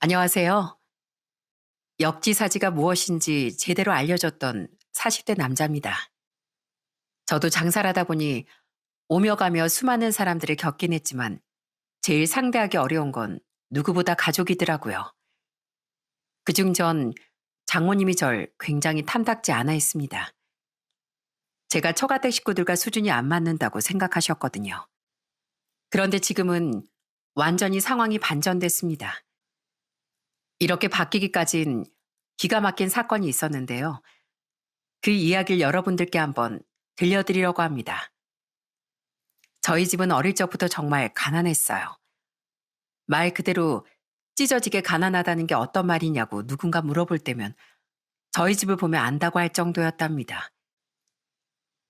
안녕하세요. 역지사지가 무엇인지 제대로 알려줬던 40대 남자입니다. 저도 장사를 하다 보니 오며 가며 수많은 사람들을 겪긴 했지만 제일 상대하기 어려운 건 누구보다 가족이더라고요. 그중 전 장모님이 절 굉장히 탐탁지 않아 했습니다. 제가 처가댁 식구들과 수준이 안 맞는다고 생각하셨거든요. 그런데 지금은 완전히 상황이 반전됐습니다. 이렇게 바뀌기까진 기가 막힌 사건이 있었는데요. 그 이야기를 여러분들께 한번 들려드리려고 합니다. 저희 집은 어릴 적부터 정말 가난했어요. 말 그대로 찢어지게 가난하다는 게 어떤 말이냐고 누군가 물어볼 때면 저희 집을 보면 안다고 할 정도였답니다.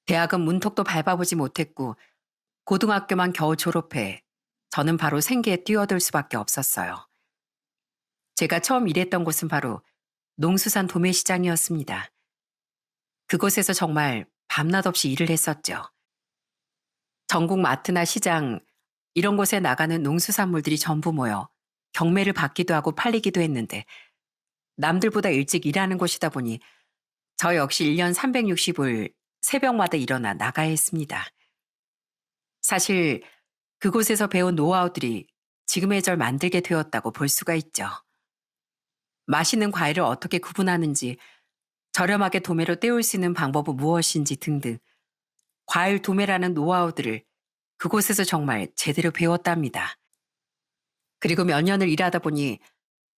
대학은 문턱도 밟아보지 못했고 고등학교만 겨우 졸업해 저는 바로 생계에 뛰어들 수밖에 없었어요. 제가 처음 일했던 곳은 바로 농수산 도매시장이었습니다. 그곳에서 정말 밤낮 없이 일을 했었죠. 전국 마트나 시장 이런 곳에 나가는 농수산물들이 전부 모여 경매를 받기도 하고 팔리기도 했는데 남들보다 일찍 일하는 곳이다 보니 저 역시 1년 360일 새벽마다 일어나 나가야 했습니다. 사실 그곳에서 배운 노하우들이 지금의 절 만들게 되었다고 볼 수가 있죠. 맛있는 과일을 어떻게 구분하는지, 저렴하게 도매로 때울 수 있는 방법은 무엇인지 등등 과일 도매라는 노하우들을 그곳에서 정말 제대로 배웠답니다. 그리고 몇 년을 일하다 보니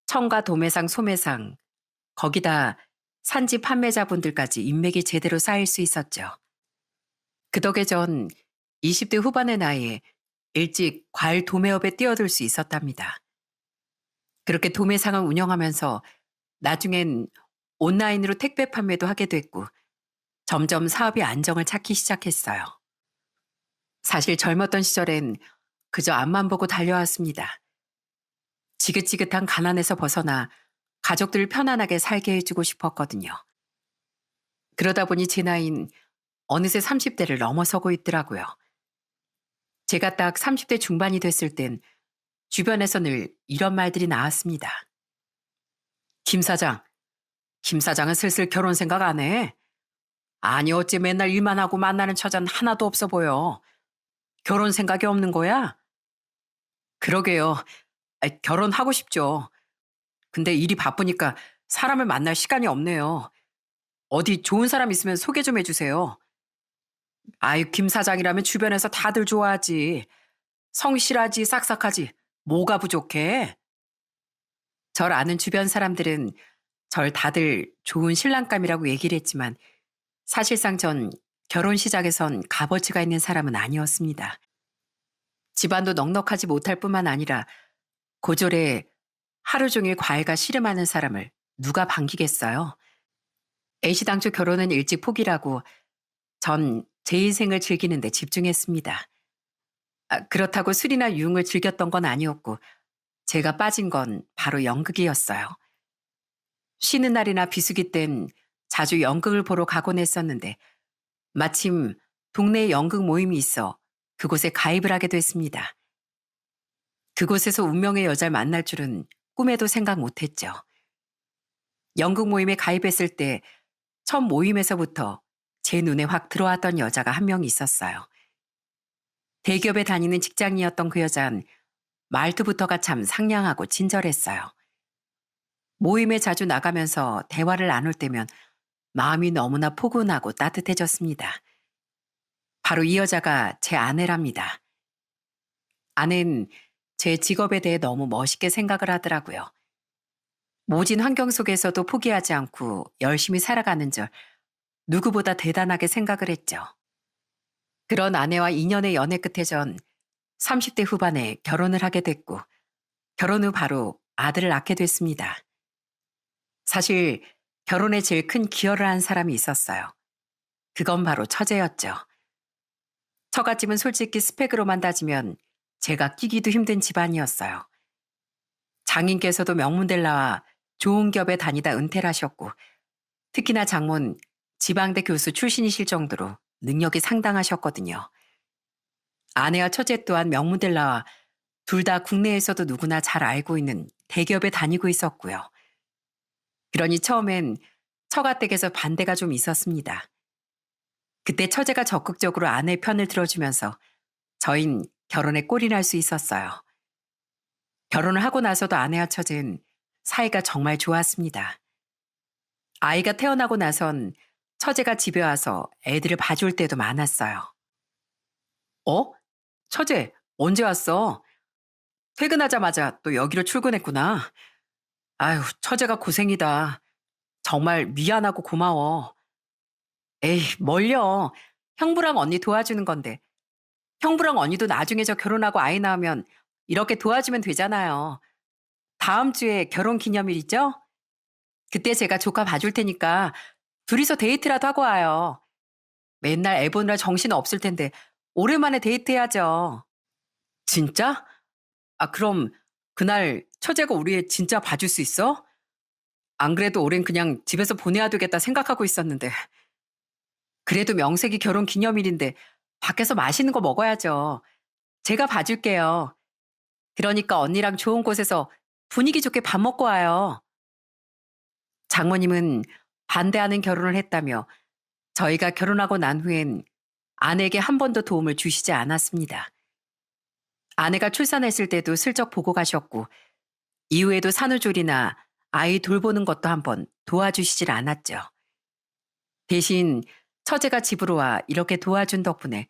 청가 도매상, 소매상, 거기다 산지 판매자분들까지 인맥이 제대로 쌓일 수 있었죠. 그 덕에 전 20대 후반의 나이에 일찍 과일 도매업에 뛰어들 수 있었답니다. 그렇게 도매상을 운영하면서 나중엔 온라인으로 택배 판매도 하게 됐고 점점 사업이 안정을 찾기 시작했어요. 사실 젊었던 시절엔 그저 앞만 보고 달려왔습니다. 지긋지긋한 가난에서 벗어나 가족들을 편안하게 살게 해주고 싶었거든요. 그러다 보니 제 나이는 어느새 30대를 넘어서고 있더라고요. 제가 딱 30대 중반이 됐을 땐 주변에서 늘 이런 말들이 나왔습니다. 김 사장, 김 사장은 슬슬 결혼 생각 안 해? 아니 어째 맨날 일만 하고 만나는 처자는 하나도 없어 보여. 결혼 생각이 없는 거야? 그러게요. 결혼하고 싶죠. 근데 일이 바쁘니까 사람을 만날 시간이 없네요. 어디 좋은 사람 있으면 소개 좀 해주세요. 아유, 김 사장이라면 주변에서 다들 좋아하지. 성실하지, 싹싹하지. 뭐가 부족해? 절 아는 주변 사람들은 절 다들 좋은 신랑감이라고 얘기를 했지만 사실상 전 결혼 시작에선 값어치가 있는 사람은 아니었습니다. 집안도 넉넉하지 못할 뿐만 아니라 고졸에 하루 종일 과일과 씨름하는 사람을 누가 반기겠어요? 애시당초 결혼은 일찍 포기라고 전 제 인생을 즐기는 데 집중했습니다. 그렇다고 술이나 유흥을 즐겼던 건 아니었고 제가 빠진 건 바로 연극이었어요. 쉬는 날이나 비수기 땐 자주 연극을 보러 가곤 했었는데 마침 동네에 연극 모임이 있어 그곳에 가입을 하게 됐습니다. 그곳에서 운명의 여자를 만날 줄은 꿈에도 생각 못했죠. 연극 모임에 가입했을 때 첫 모임에서부터 제 눈에 확 들어왔던 여자가 한 명 있었어요. 대기업에 다니는 직장인이었던 그 여자는 말투부터가 참 상냥하고 친절했어요. 모임에 자주 나가면서 대화를 나눌 때면 마음이 너무나 포근하고 따뜻해졌습니다. 바로 이 여자가 제 아내랍니다. 아내는 제 직업에 대해 너무 멋있게 생각을 하더라고요. 모진 환경 속에서도 포기하지 않고 열심히 살아가는 절 누구보다 대단하게 생각을 했죠. 그런 아내와 2년의 연애 끝에 전 30대 후반에 결혼을 하게 됐고 결혼 후 바로 아들을 낳게 됐습니다. 사실 결혼에 제일 큰 기여를 한 사람이 있었어요. 그건 바로 처제였죠. 처갓집은 솔직히 스펙으로만 따지면 제가 끼기도 힘든 집안이었어요. 장인께서도 명문대를 나와 좋은 기업에 다니다 은퇴를 하셨고 특히나 장모는 지방대 교수 출신이실 정도로 능력이 상당하셨거든요. 아내와 처제 또한 명문대를 나와 둘 다 국내에서도 누구나 잘 알고 있는 대기업에 다니고 있었고요. 그러니 처음엔 처가댁에서 반대가 좀 있었습니다. 그때 처제가 적극적으로 아내 편을 들어주면서 저흰 결혼에 꼴이 날 수 있었어요. 결혼을 하고 나서도 아내와 처제는 사이가 정말 좋았습니다. 아이가 태어나고 나선 처제가 집에 와서 애들을 봐줄 때도 많았어요. 어? 처제, 언제 왔어? 퇴근하자마자 또 여기로 출근했구나. 아유, 처제가 고생이다. 정말 미안하고 고마워. 에이, 뭘요. 형부랑 언니 도와주는 건데. 형부랑 언니도 나중에 저 결혼하고 아이 낳으면 이렇게 도와주면 되잖아요. 다음 주에 결혼 기념일이죠? 그때 제가 조카 봐줄 테니까 둘이서 데이트라도 하고 와요. 맨날 애 보느라 정신 없을 텐데 오랜만에 데이트해야죠. 진짜? 아, 그럼 그날 처제가 우리 애 진짜 봐줄 수 있어? 안 그래도 올해는 그냥 집에서 보내야 되겠다 생각하고 있었는데. 그래도 명색이 결혼 기념일인데 밖에서 맛있는 거 먹어야죠. 제가 봐줄게요. 그러니까 언니랑 좋은 곳에서 분위기 좋게 밥 먹고 와요. 장모님은 반대하는 결혼을 했다며 저희가 결혼하고 난 후엔 아내에게 한 번도 도움을 주시지 않았습니다. 아내가 출산했을 때도 슬쩍 보고 가셨고 이후에도 산후조리나 아이 돌보는 것도 한번 도와주시질 않았죠. 대신 처제가 집으로 와 이렇게 도와준 덕분에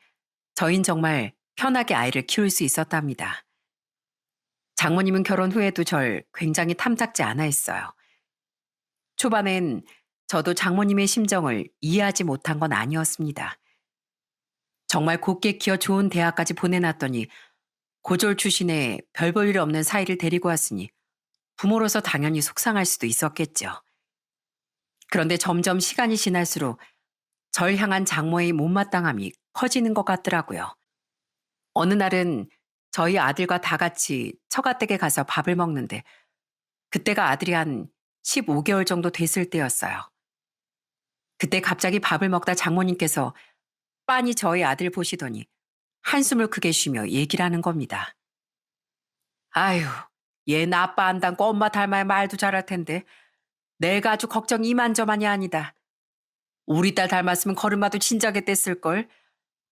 저흰 정말 편하게 아이를 키울 수 있었답니다. 장모님은 결혼 후에도 절 굉장히 탐탁지 않아 했어요. 초반엔 저도 장모님의 심정을 이해하지 못한 건 아니었습니다. 정말 곱게 키워 좋은 대학까지 보내놨더니 고졸 출신의 별 볼 일 없는 사이를 데리고 왔으니 부모로서 당연히 속상할 수도 있었겠죠. 그런데 점점 시간이 지날수록 절 향한 장모의 못마땅함이 커지는 것 같더라고요. 어느 날은 저희 아들과 다 같이 처가댁에 가서 밥을 먹는데 그때가 아들이 한 15개월 정도 됐을 때였어요. 그때 갑자기 밥을 먹다 장모님께서 빤히 저희 아들 보시더니 한숨을 크게 쉬며 얘기를 하는 겁니다. 아유, 얘 나 아빠 안 닮고 엄마 닮아야 말도 잘할 텐데 내가 아주 걱정 이만저만이 아니다. 우리 딸 닮았으면 걸음마도 진작에 뗐을걸.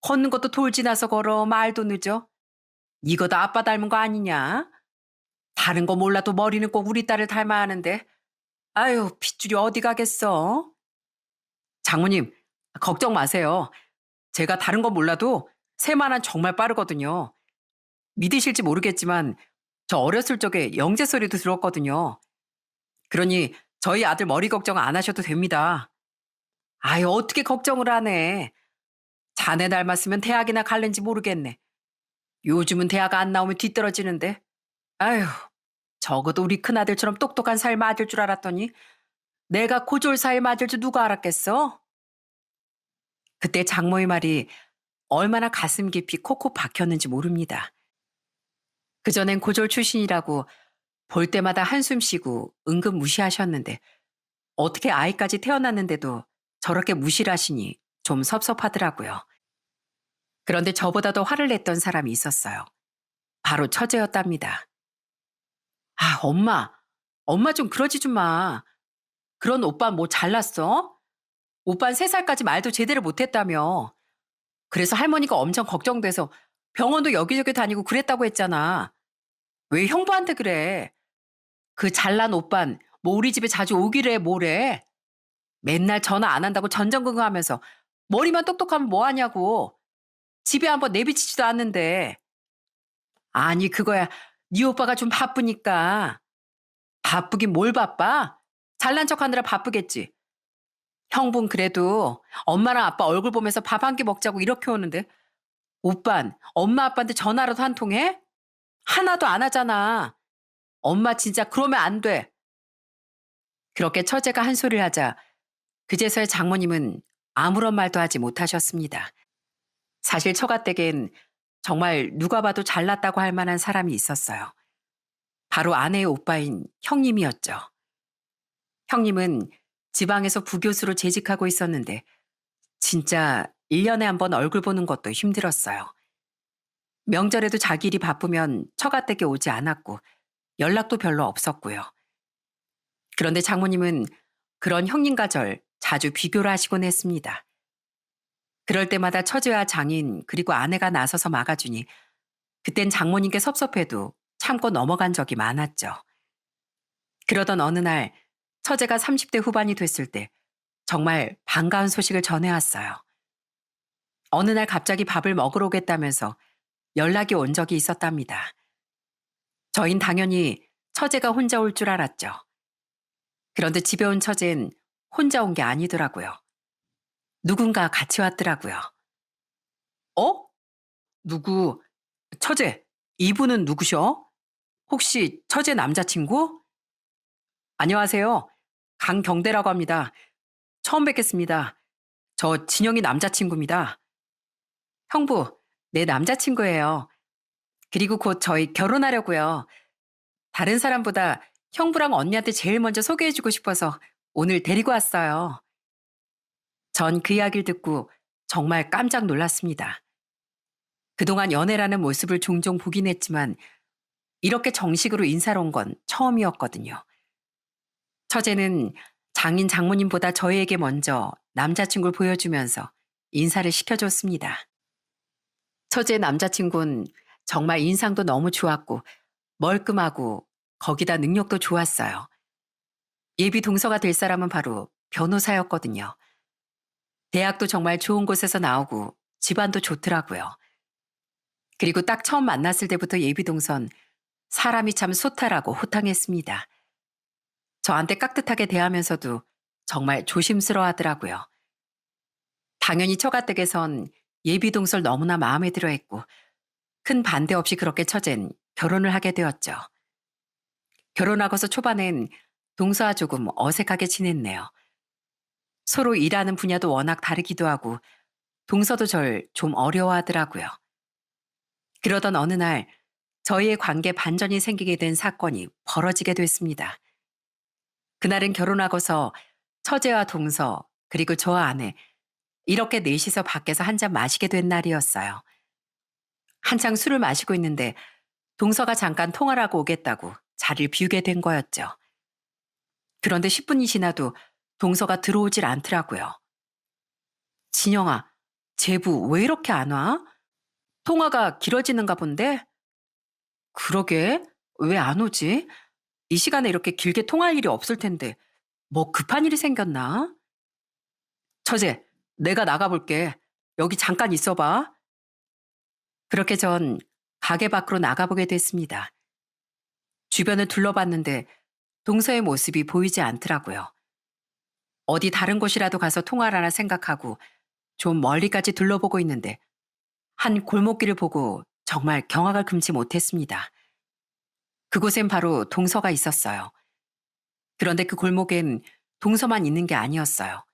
걷는 것도 돌 지나서 걸어 말도 늦어. 이거 다 아빠 닮은 거 아니냐? 다른 거 몰라도 머리는 꼭 우리 딸을 닮아야 하는데 아유 핏줄이 어디 가겠어. 장모님 걱정 마세요. 제가 다른 거 몰라도 새만한 정말 빠르거든요. 믿으실지 모르겠지만 저 어렸을 적에 영재 소리도 들었거든요. 그러니 저희 아들 머리 걱정 안 하셔도 됩니다. 아유 어떻게 걱정을 하네. 자네 닮았으면 대학이나 갈는지 모르겠네. 요즘은 대학 안 나오면 뒤떨어지는데. 아유 적어도 우리 큰아들처럼 똑똑한 살 맞을 줄 알았더니 내가 고졸 사이 맞을 줄 누가 알았겠어? 그때 장모의 말이 얼마나 가슴 깊이 콕콕 박혔는지 모릅니다. 그전엔 고졸 출신이라고 볼 때마다 한숨 쉬고 은근 무시하셨는데 어떻게 아이까지 태어났는데도 저렇게 무시를 하시니 좀 섭섭하더라고요. 그런데 저보다 더 화를 냈던 사람이 있었어요. 바로 처제였답니다. 아, 엄마. 엄마 좀 그러지 좀 마. 그런 오빠 뭐 잘났어? 오빤 3살까지 말도 제대로 못했다며. 그래서 할머니가 엄청 걱정돼서 병원도 여기저기 다니고 그랬다고 했잖아. 왜 형부한테 그래? 그 잘난 오빤 뭐 우리 집에 자주 오기래 뭐래? 맨날 전화 안 한다고 전전긍긍하면서 머리만 똑똑하면 뭐하냐고. 집에 한번 내비치지도 않는데. 아니 그거야 네 오빠가 좀 바쁘니까. 바쁘긴 뭘 바빠? 잘난 척하느라 바쁘겠지. 형부는 그래도 엄마랑 아빠 얼굴 보면서 밥 한 끼 먹자고 이렇게 오는데 오빤 엄마 아빠한테 전화라도 한 통 해? 하나도 안 하잖아. 엄마 진짜 그러면 안 돼. 그렇게 처제가 한 소리를 하자 그제서야 장모님은 아무런 말도 하지 못하셨습니다. 사실 처가댁엔 정말 누가 봐도 잘났다고 할 만한 사람이 있었어요. 바로 아내의 오빠인 형님이었죠. 형님은 지방에서 부교수로 재직하고 있었는데 진짜 1년에 한 번 얼굴 보는 것도 힘들었어요. 명절에도 자기 일이 바쁘면 처가댁에 오지 않았고 연락도 별로 없었고요. 그런데 장모님은 그런 형님과 절 자주 비교를 하시곤 했습니다. 그럴 때마다 처제와 장인 그리고 아내가 나서서 막아주니 그땐 장모님께 섭섭해도 참고 넘어간 적이 많았죠. 그러던 어느 날 처제가 30대 후반이 됐을 때 정말 반가운 소식을 전해왔어요. 어느 날 갑자기 밥을 먹으러 오겠다면서 연락이 온 적이 있었답니다. 저흰 당연히 처제가 혼자 올 줄 알았죠. 그런데 집에 온 처제는 혼자 온 게 아니더라고요. 누군가 같이 왔더라고요. 어? 누구? 처제, 이분은 누구셔? 혹시 처제 남자친구? 안녕하세요. 강경대라고 합니다. 처음 뵙겠습니다. 저 진영이 남자친구입니다. 형부, 내 남자친구예요. 그리고 곧 저희 결혼하려고요. 다른 사람보다 형부랑 언니한테 제일 먼저 소개해주고 싶어서 오늘 데리고 왔어요. 전 그 이야기를 듣고 정말 깜짝 놀랐습니다. 그동안 연애라는 모습을 종종 보긴 했지만 이렇게 정식으로 인사를 온 건 처음이었거든요. 처제는 장인 장모님보다 저희에게 먼저 남자친구를 보여주면서 인사를 시켜줬습니다. 처제의 남자친구는 정말 인상도 너무 좋았고 멀끔하고 거기다 능력도 좋았어요. 예비 동서가 될 사람은 바로 변호사였거든요. 대학도 정말 좋은 곳에서 나오고 집안도 좋더라고요. 그리고 딱 처음 만났을 때부터 예비 동선 사람이 참 소탈하고 호탕했습니다. 저한테 깍듯하게 대하면서도 정말 조심스러워 하더라고요. 당연히 처가댁에선 예비 동서를 너무나 마음에 들어 했고 큰 반대 없이 그렇게 처젠 결혼을 하게 되었죠. 결혼하고서 초반엔 동서와 조금 어색하게 지냈네요. 서로 일하는 분야도 워낙 다르기도 하고 동서도 절 좀 어려워하더라고요. 그러던 어느 날 저희의 관계 반전이 생기게 된 사건이 벌어지게 됐습니다. 그날은 결혼하고서 처제와 동서 그리고 저와 아내 이렇게 넷이서 밖에서 한 잔 마시게 된 날이었어요. 한창 술을 마시고 있는데 동서가 잠깐 통화를 하고 오겠다고 자리를 비우게 된 거였죠. 그런데 10분이 지나도 동서가 들어오질 않더라고요. 진영아, 제부 왜 이렇게 안 와? 통화가 길어지는가 본데? 그러게, 왜 안 오지? 이 시간에 이렇게 길게 통화할 일이 없을 텐데, 뭐 급한 일이 생겼나? 처제, 내가 나가볼게. 여기 잠깐 있어봐. 그렇게 전 가게 밖으로 나가보게 됐습니다. 주변을 둘러봤는데 동서의 모습이 보이지 않더라고요. 어디 다른 곳이라도 가서 통화를 하나 생각하고 좀 멀리까지 둘러보고 있는데 한 골목길을 보고 정말 경악을 금치 못했습니다. 그곳엔 바로 동서가 있었어요. 그런데 그 골목엔 동서만 있는 게 아니었어요.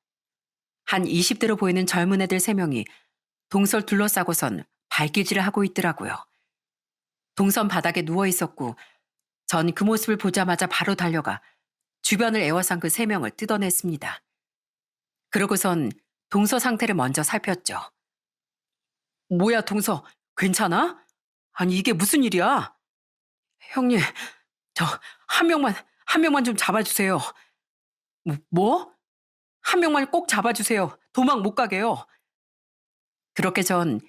한 20대로 보이는 젊은 애들 3명이 동서를 둘러싸고선 발길질을 하고 있더라고요. 동선 바닥에 누워 있었고 전 그 모습을 보자마자 바로 달려가 주변을 에워싼 그 3명을 뜯어냈습니다. 그러고선 동서 상태를 먼저 살폈죠. 뭐야, 동서, 괜찮아? 아니, 이게 무슨 일이야? 형님, 저, 한 명만 좀 잡아주세요. 뭐? 한 명만 꼭 잡아주세요. 도망 못 가게요. 그렇게 전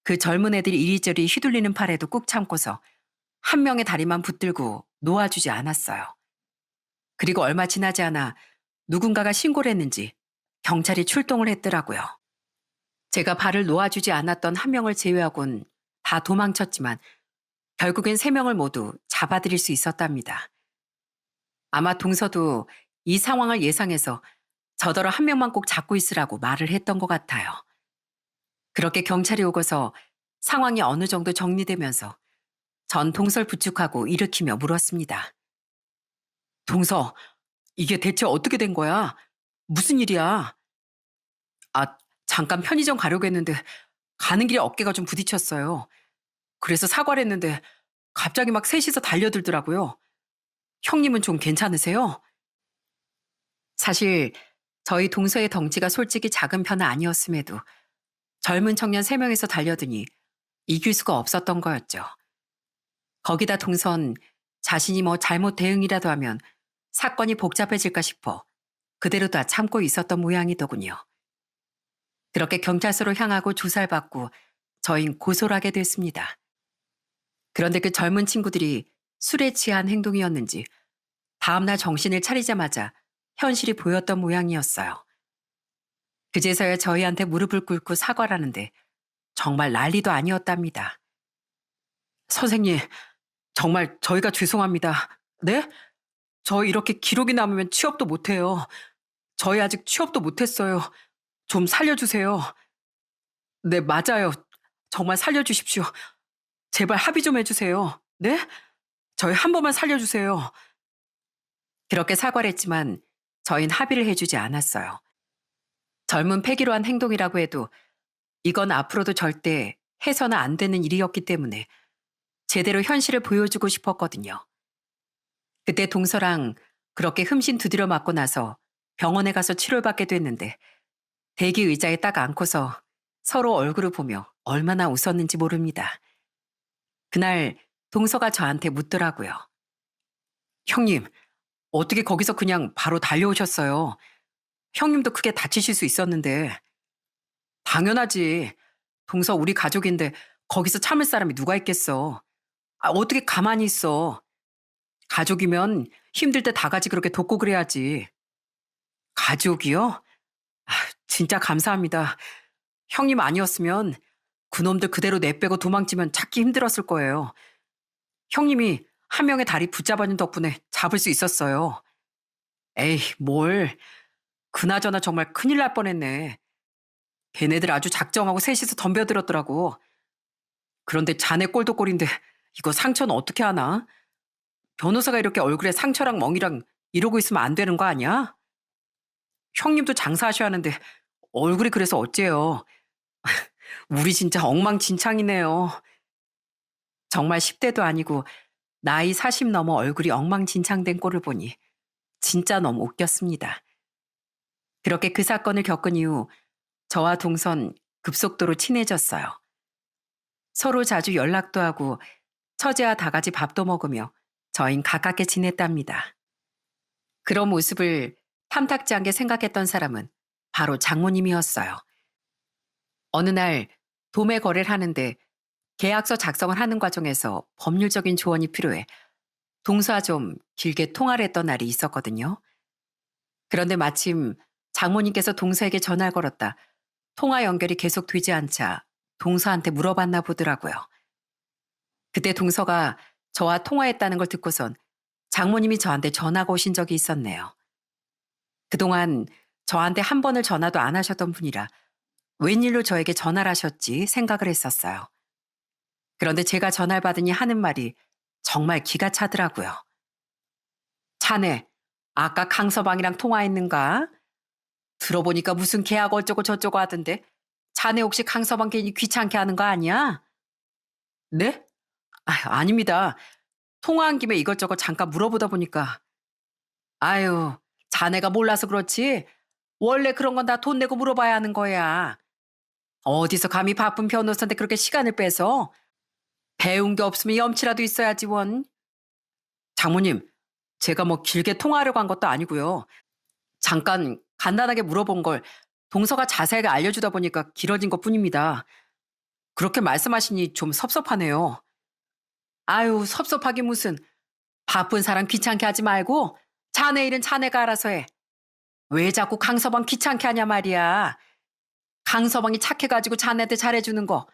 그 젊은 애들이 이리저리 휘둘리는 팔에도 꾹 참고서 한 명의 다리만 붙들고 놓아주지 않았어요. 그리고 얼마 지나지 않아 누군가가 신고를 했는지 경찰이 출동을 했더라고요. 제가 발을 놓아주지 않았던 한 명을 제외하곤 다 도망쳤지만 결국엔 3명을 모두 잡아들일 수 있었답니다. 아마 동서도 이 상황을 예상해서 저더러 한 명만 꼭 잡고 있으라고 말을 했던 것 같아요. 그렇게 경찰이 오고서 상황이 어느 정도 정리되면서 전 동서를 부축하고 일으키며 물었습니다. 동서, 이게 대체 어떻게 된 거야? 무슨 일이야? 아, 잠깐 편의점 가려고 했는데 가는 길에 어깨가 좀 부딪혔어요. 그래서 사과를 했는데 갑자기 막 셋이서 달려들더라고요. 형님은 좀 괜찮으세요? 사실 저희 동서의 덩치가 솔직히 작은 편은 아니었음에도 젊은 청년 3명에서 달려드니 이길 수가 없었던 거였죠. 거기다 동선 자신이 뭐 잘못 대응이라도 하면 사건이 복잡해질까 싶어 그대로 다 참고 있었던 모양이더군요. 그렇게 경찰서로 향하고 조사를 받고 저흰 고소를 하게 됐습니다. 그런데 그 젊은 친구들이 술에 취한 행동이었는지 다음날 정신을 차리자마자 현실이 보였던 모양이었어요. 그제서야 저희한테 무릎을 꿇고 사과를 하는데 정말 난리도 아니었답니다. 선생님, 정말 저희가 죄송합니다. 네? 저 이렇게 기록이 남으면 취업도 못해요. 저희 아직 취업도 못했어요. 좀 살려주세요. 네, 맞아요. 정말 살려주십시오. 제발 합의 좀 해주세요. 네? 저희 한 번만 살려주세요. 그렇게 사과를 했지만 저희는 합의를 해주지 않았어요. 젊은 패기로 한 행동이라고 해도 이건 앞으로도 절대 해서는 안 되는 일이었기 때문에 제대로 현실을 보여주고 싶었거든요. 그때 동서랑 그렇게 흠씬 두드려 맞고 나서 병원에 가서 치료를 받게 됐는데 대기 의자에 딱 앉고서 서로 얼굴을 보며 얼마나 웃었는지 모릅니다. 그날 동서가 저한테 묻더라고요. 형님, 어떻게 거기서 그냥 바로 달려오셨어요? 형님도 크게 다치실 수 있었는데. 당연하지. 동서 우리 가족인데 거기서 참을 사람이 누가 있겠어. 어떻게 가만히 있어. 가족이면 힘들 때 다 같이 그렇게 돕고 그래야지. 가족이요? 아, 진짜 감사합니다. 형님 아니었으면 그놈들 그대로 내빼고 도망치면 찾기 힘들었을 거예요. 형님이 한 명의 다리 붙잡아준 덕분에 잡을 수 있었어요. 에이, 뭘. 그나저나 정말 큰일 날 뻔했네. 걔네들 아주 작정하고 셋이서 덤벼들었더라고. 그런데 자네 꼴도 꼴인데 이거 상처는 어떻게 하나? 변호사가 이렇게 얼굴에 상처랑 멍이랑 이러고 있으면 안 되는 거 아니야? 형님도 장사하셔야 하는데 얼굴이 그래서 어째요? 우리 진짜 엉망진창이네요. 정말 10대도 아니고 나이 40 넘어 얼굴이 엉망진창된 꼴을 보니 진짜 너무 웃겼습니다. 그렇게 그 사건을 겪은 이후 저와 동선 급속도로 친해졌어요. 서로 자주 연락도 하고 처제와 다 같이 밥도 먹으며 저흰 가깝게 지냈답니다. 그런 모습을 탐탁지 않게 생각했던 사람은 바로 장모님이었어요. 어느 날 도매 거래를 하는데 계약서 작성을 하는 과정에서 법률적인 조언이 필요해 동서와 좀 길게 통화를 했던 날이 있었거든요. 그런데 마침 장모님께서 동서에게 전화를 걸었다 통화 연결이 계속 되지 않자 동서한테 물어봤나 보더라고요. 그때 동서가 저와 통화했다는 걸 듣고선 장모님이 저한테 전화가 오신 적이 있었네요. 그동안 저한테 한 번을 전화도 안 하셨던 분이라 웬일로 저에게 전화를 하셨지 생각을 했었어요. 그런데 제가 전화를 받으니 하는 말이 정말 기가 차더라고요. 자네, 아까 강서방이랑 통화했는가? 들어보니까 무슨 계약 어쩌고 저쩌고 하던데 자네 혹시 강서방 괜히 귀찮게 하는 거 아니야? 네? 아닙니다. 통화한 김에 이것저것 잠깐 물어보다 보니까 아유, 자네가 몰라서 그렇지. 원래 그런 건 다 돈 내고 물어봐야 하는 거야. 어디서 감히 바쁜 변호사한테 그렇게 시간을 빼서 배운 게 없으면 염치라도 있어야지 원. 장모님, 제가 뭐 길게 통화하려고 한 것도 아니고요. 잠깐 간단하게 물어본 걸 동서가 자세하게 알려주다 보니까 길어진 것뿐입니다. 그렇게 말씀하시니 좀 섭섭하네요. 아유, 섭섭하기 무슨. 바쁜 사람 귀찮게 하지 말고 자네 일은 자네가 알아서 해. 왜 자꾸 강서방 귀찮게 하냐 말이야. 강서방이 착해가지고 자네한테 잘해주는 거.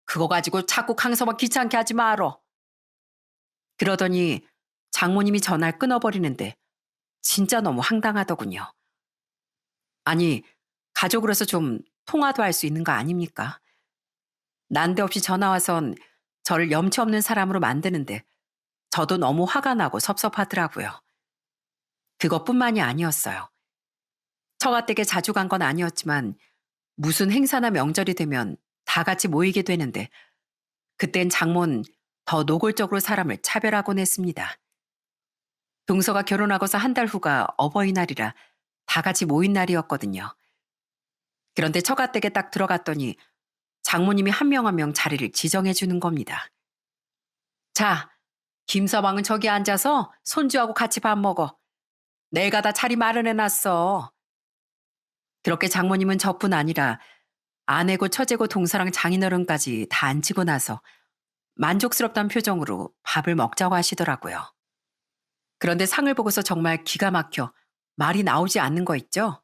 그거 가지고 자꾸 강서방 귀찮게 하지 말어. 그러더니 장모님이 전화를 끊어버리는데 진짜 너무 황당하더군요. 아니, 가족으로서 좀 통화도 할 수 있는 거 아닙니까? 난데없이 전화와선 저를 염치 없는 사람으로 만드는데 저도 너무 화가 나고 섭섭하더라고요. 그것뿐만이 아니었어요. 처가댁에 자주 간 건 아니었지만 무슨 행사나 명절이 되면 다 같이 모이게 되는데 그땐 장모는 더 노골적으로 사람을 차별하곤 했습니다. 동서가 결혼하고서 한 달 후가 어버이날이라 다 같이 모인 날이었거든요. 그런데 처가댁에 딱 들어갔더니 장모님이 한 명 한 명 자리를 지정해 주는 겁니다. 자, 김서방은 저기 앉아서 손주하고 같이 밥 먹어. 내가 다 자리 마련해 놨어. 그렇게 장모님은 저뿐 아니라 아내고 처제고 동서랑 장인어른까지 다 앉히고 나서 만족스럽다는 표정으로 밥을 먹자고 하시더라고요. 그런데 상을 보고서 정말 기가 막혀 말이 나오지 않는 거 있죠?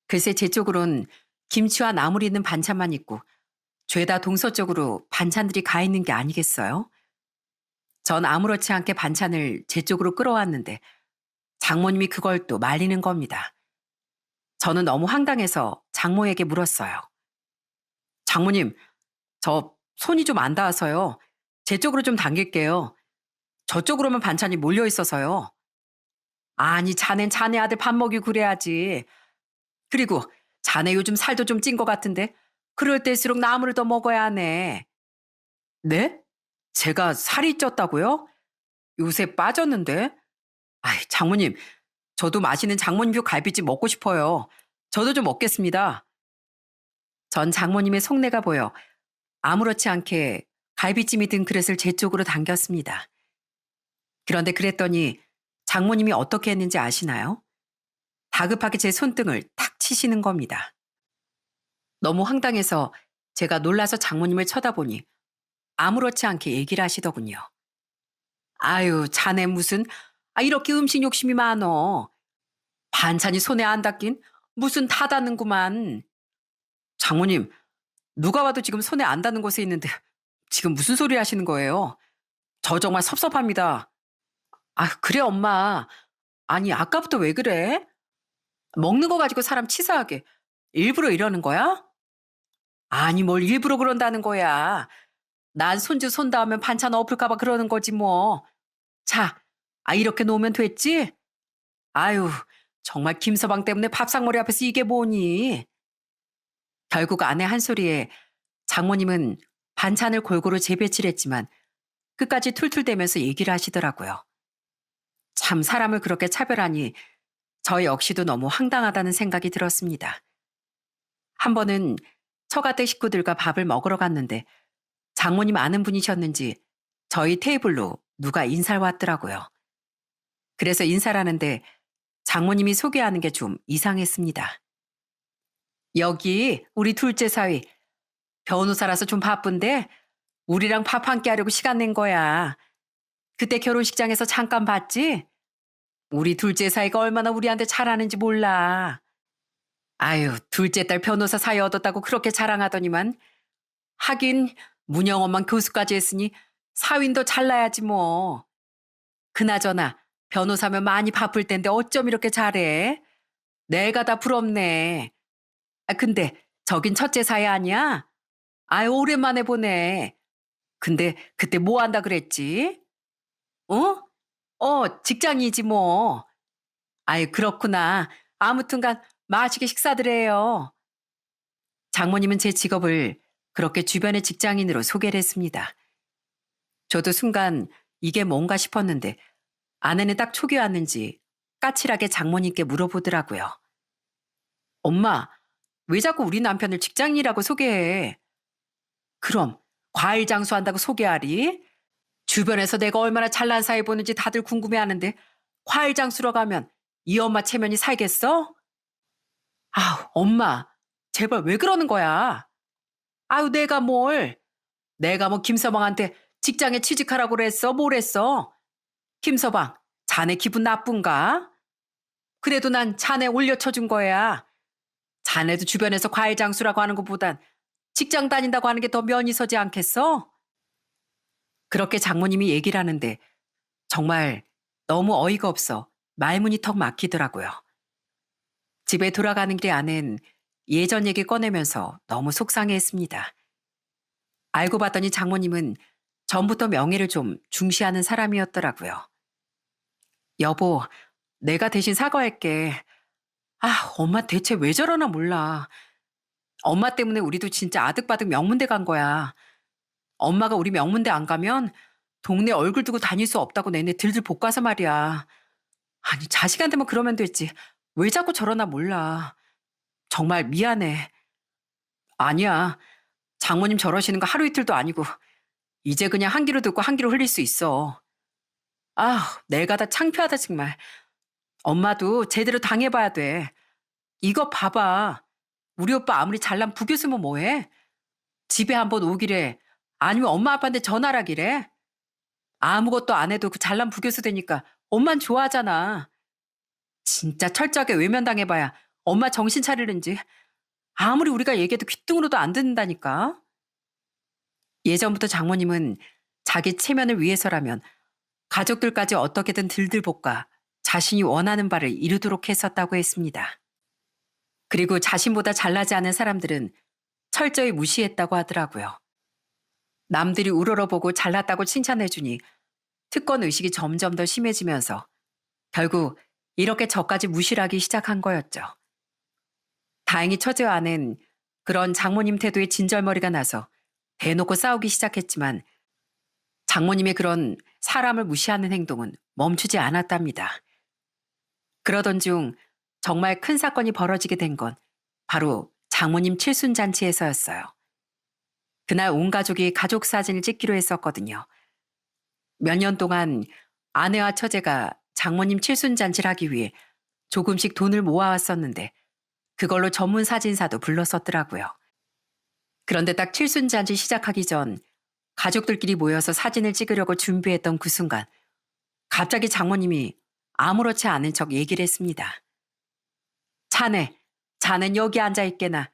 글쎄 제 쪽으론 김치와 나물 있는 반찬만 있고 죄다 동서 쪽으로 반찬들이 가 있는 게 아니겠어요? 전 아무렇지 않게 반찬을 제 쪽으로 끌어왔는데 장모님이 그걸 또 말리는 겁니다. 저는 너무 황당해서 장모에게 물었어요. 장모님, 저 손이 좀 안 닿아서요. 제 쪽으로 좀 당길게요. 저쪽으로만 반찬이 몰려 있어서요. 아니, 자넨 자네 아들 밥 먹이고 그래야지. 그리고 자네 요즘 살도 좀 찐 것 같은데 그럴 때일수록 나물을 더 먹어야 하네. 네? 제가 살이 쪘다고요? 요새 빠졌는데? 아이, 장모님, 저도 맛있는 장모님표 갈비찜 먹고 싶어요. 저도 좀 먹겠습니다. 전 장모님의 속내가 보여 아무렇지 않게 갈비찜이 든 그릇을 제 쪽으로 당겼습니다. 그런데 그랬더니 장모님이 어떻게 했는지 아시나요? 다급하게 제 손등을 탁 치시는 겁니다. 너무 황당해서 제가 놀라서 장모님을 쳐다보니 아무렇지 않게 얘기를 하시더군요. 아유, 자네 무슨, 이렇게 음식 욕심이 많어. 반찬이 손에 안 닿긴 무슨 다 닿는구만. 장모님, 누가 봐도 지금 손에 안 닿는 곳에 있는데 지금 무슨 소리 하시는 거예요? 저 정말 섭섭합니다. 아, 그래, 엄마. 아니, 아까부터 왜 그래? 먹는 거 가지고 사람 치사하게 일부러 이러는 거야? 아니, 뭘 일부러 그런다는 거야. 난 손주 손 닿으면 반찬 엎을까봐 그러는 거지 뭐. 자, 이렇게 놓으면 됐지? 아유, 정말 김서방 때문에 밥상머리 앞에서 이게 뭐니? 결국 아내 한 소리에 장모님은 반찬을 골고루 재배치했지만 끝까지 툴툴대면서 얘기를 하시더라고요. 참 사람을 그렇게 차별하니 저 역시도 너무 황당하다는 생각이 들었습니다. 한 번은 처가댁 식구들과 밥을 먹으러 갔는데 장모님 아는 분이셨는지 저희 테이블로 누가 인사를 왔더라고요. 그래서 인사를 하는데 장모님이 소개하는 게 좀 이상했습니다. 여기 우리 둘째 사위 변호사라서 좀 바쁜데 우리랑 밥 한 끼 하려고 시간 낸 거야. 그때 결혼식장에서 잠깐 봤지? 우리 둘째 사위가 얼마나 우리한테 잘하는지 몰라. 아유, 둘째 딸 변호사 사위 얻었다고 그렇게 자랑하더니만 하긴 문영엄만 교수까지 했으니 사위는 더 잘나야지 뭐. 그나저나 변호사면 많이 바쁠 텐데 어쩜 이렇게 잘해? 내가 다 부럽네. 근데 저긴 첫째 사위 아니야? 아유, 오랜만에 보네. 근데 그때 뭐 한다 그랬지? 어? 직장이지 뭐. 아유, 그렇구나. 아무튼간 맛있게 식사들 해요. 장모님은 제 직업을 그렇게 주변의 직장인으로 소개를 했습니다. 저도 순간 이게 뭔가 싶었는데 아내는 딱 촉이 왔는지 까칠하게 장모님께 물어보더라고요. 엄마, 왜 자꾸 우리 남편을 직장인이라고 소개해? 그럼 과일 장수한다고 소개하리? 주변에서 내가 얼마나 잘난 사위 보는지 다들 궁금해하는데 과일 장수로 가면 이 엄마 체면이 살겠어? 아우, 엄마, 제발 왜 그러는 거야? 아유, 내가 뭐 김서방한테 직장에 취직하라고 그랬어? 뭘 했어? 김서방, 자네 기분 나쁜가? 그래도 난 자네 올려쳐준 거야. 자네도 주변에서 과일 장수라고 하는 것보단 직장 다닌다고 하는 게 더 면이 서지 않겠어? 그렇게 장모님이 얘기를 하는데 정말 너무 어이가 없어 말문이 턱 막히더라고요. 집에 돌아가는 길에 아는 예전 얘기 꺼내면서 너무 속상해했습니다. 알고 봤더니 장모님은 전부터 명예를 좀 중시하는 사람이었더라고요. 여보, 내가 대신 사과할게. 엄마 대체 왜 저러나 몰라. 엄마 때문에 우리도 진짜 아득바득 명문대 간 거야. 엄마가 우리 명문대 안 가면 동네 얼굴 두고 다닐 수 없다고 내내 들들 볶아서 말이야. 아니, 자식한테만 그러면 됐지. 왜 자꾸 저러나 몰라. 정말 미안해. 아니야. 장모님 저러시는 거 하루 이틀도 아니고 이제 그냥 한 귀로 듣고 한 귀로 흘릴 수 있어. 아, 내가 다 창피하다 정말. 엄마도 제대로 당해봐야 돼. 이거 봐봐. 우리 오빠 아무리 잘난 부교수면 뭐해? 집에 한번 오기래. 아니면 엄마 아빠한테 전화라기래. 아무것도 안 해도 그 잘난 부교수 되니까 엄만 좋아하잖아. 진짜 철저하게 외면당해봐야 엄마 정신 차리는지. 아무리 우리가 얘기해도 귓등으로도 안 듣는다니까. 예전부터 장모님은 자기 체면을 위해서라면 가족들까지 어떻게든 들들 볶아 자신이 원하는 바를 이루도록 했었다고 했습니다. 그리고 자신보다 잘나지 않은 사람들은 철저히 무시했다고 하더라고요. 남들이 우러러보고 잘났다고 칭찬해주니 특권 의식이 점점 더 심해지면서 결국 이렇게 저까지 무시를 하기 시작한 거였죠. 다행히 처제와 아는 그런 장모님 태도에 진절머리가 나서 대놓고 싸우기 시작했지만 장모님의 그런 사람을 무시하는 행동은 멈추지 않았답니다. 그러던 중 정말 큰 사건이 벌어지게 된 건 바로 장모님 칠순잔치에서였어요. 그날 온 가족이 가족 사진을 찍기로 했었거든요. 몇 년 동안 아내와 처제가 장모님 칠순잔치를 하기 위해 조금씩 돈을 모아왔었는데 그걸로 전문 사진사도 불렀었더라고요. 그런데 딱 칠순잔치 시작하기 전 가족들끼리 모여서 사진을 찍으려고 준비했던 그 순간 갑자기 장모님이 아무렇지 않은 척 얘기를 했습니다. 자넨 여기 앉아있게나.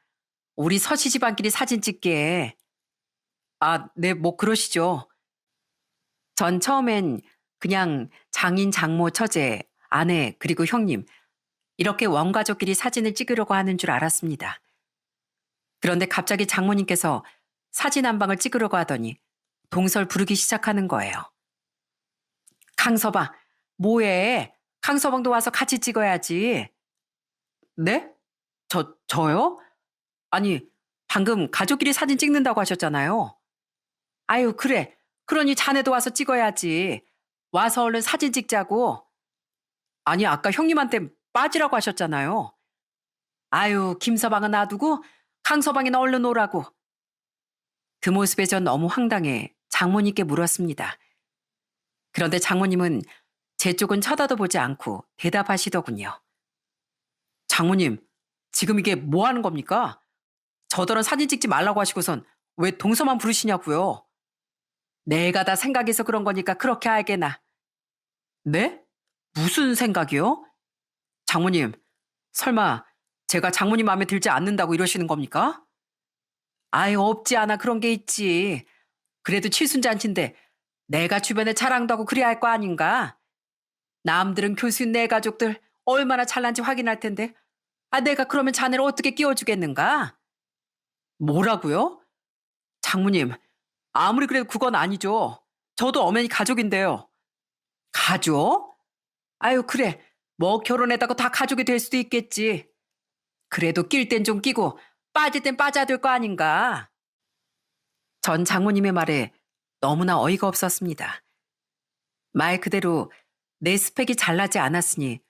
우리 서씨 집안끼리 사진 찍게. 아, 네, 뭐 그러시죠. 전 처음엔 그냥 장인, 장모, 처제, 아내, 그리고 형님 이렇게 원가족끼리 사진을 찍으려고 하는 줄 알았습니다. 그런데 갑자기 장모님께서 사진 한 방을 찍으려고 하더니 동설 부르기 시작하는 거예요. 강서방, 뭐해? 강서방도 와서 같이 찍어야지. 네? 저요? 아니, 방금 가족끼리 사진 찍는다고 하셨잖아요. 아유, 그래. 그러니 자네도 와서 찍어야지. 와서 얼른 사진 찍자고. 아니, 아까 형님한테 빠지라고 하셨잖아요. 아유, 김서방은 놔두고 강서방이나 얼른 오라고. 그 모습에 전 너무 황당해 장모님께 물었습니다. 그런데 장모님은 제 쪽은 쳐다도 보지 않고 대답하시더군요. 장모님, 지금 이게 뭐 하는 겁니까? 저더러 사진 찍지 말라고 하시고선 왜 동서만 부르시냐고요? 내가 다 생각해서 그런 거니까 그렇게 알게나. 네? 무슨 생각이요? 장모님, 설마 제가 장모님 마음에 들지 않는다고 이러시는 겁니까? 아이, 없지 않아 그런 게 있지. 그래도 칠순잔치인데 내가 주변에 자랑도 하고 그래야 할 거 아닌가? 남들은 교수인 내 가족들 얼마나 잘난지 확인할 텐데 내가 그러면 자네를 어떻게 끼워주겠는가? 뭐라고요? 장모님, 아무리 그래도 그건 아니죠. 저도 엄연히 가족인데요. 가족? 아유, 그래. 뭐 결혼했다고 다 가족이 될 수도 있겠지. 그래도 낄 땐 좀 끼고 빠질 땐 빠져야 될 거 아닌가? 전 장모님의 말에 너무나 어이가 없었습니다. 말 그대로 내 스펙이 잘나지 않았으니